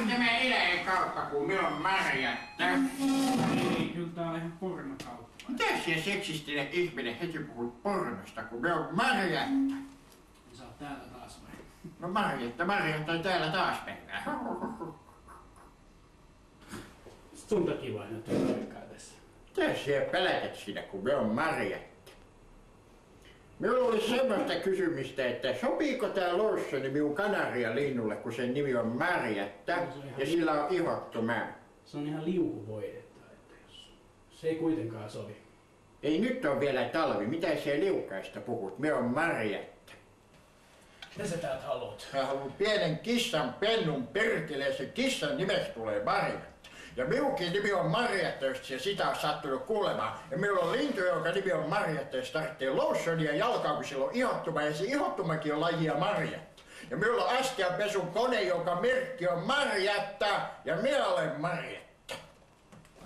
tämä eläinkauppa, kun me on Marjatta? Ei, kyllä tää on ihan pornokauppa. Mitä siellä seksistinen ihminen heti puhut pornosta, kun me on Marjatta? Sä oot täällä taas vai? No Marjatta on täällä taas päivää. Sun takia vain on työaikaa tässä. Mitä siellä pelätät siinä, kun me on Marjatta? Minulla oli semmoista kysymystä, että sopiiko tää lossoni minun kanarialinnulle, kun sen nimi on Marjatta ja sillä on ihottumaa? Se on ihan liukuvoidetta, että jos se ei kuitenkaan sovi. Ei nyt on vielä talvi, mitä se liukaista puhut? Me on Marjatta. Mitä sä täältä haluat? Mä haluan pienen kissan pennun perkeleen, sen kissan nimestä tulee Marjatta. Ja minunkin nimi on Marjatta, jos se sitä on sattunut kuulemaan. Ja meillä on lintu, jonka nimi on Marjatta, ja se tarvitsee lotionia jalkaan, kun sillä on ihottuma, ja se ihottumakin on lajia Marjatta. Ja meillä on astianpesun kone, jonka merkki on Marjatta, ja minä olen Marjatta.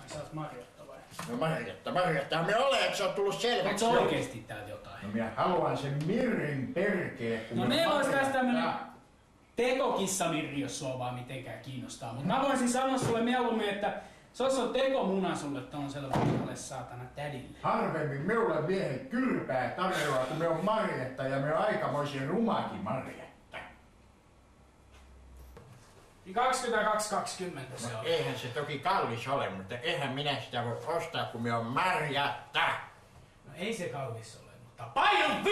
Ai sä oot Marjatta vai? No Marjatta, me olen, että se on tullut selväksi. Oot sä oikeesti täältä jotain? No minä haluan sen Mirrin perkele. No meillä olisi tässä tämmönen tekokissamirri, jos sua vaan mitenkään kiinnostaa. Mutta mä voisin sanoa sulle mieluummin, että se on tekomuna sulle tollaselle vanhalle saatana tädille. Harvemmin minulle miehen kyrpää tarjoaa, kun me on Marjatta ja me on aikamoisen rumakin Marjatta. 22,20 se No, on. eihän se toki kallis ole, mutta eihän minä sitä voi ostaa, kun me on Marjatta. No ei se kallis ole, mutta paljon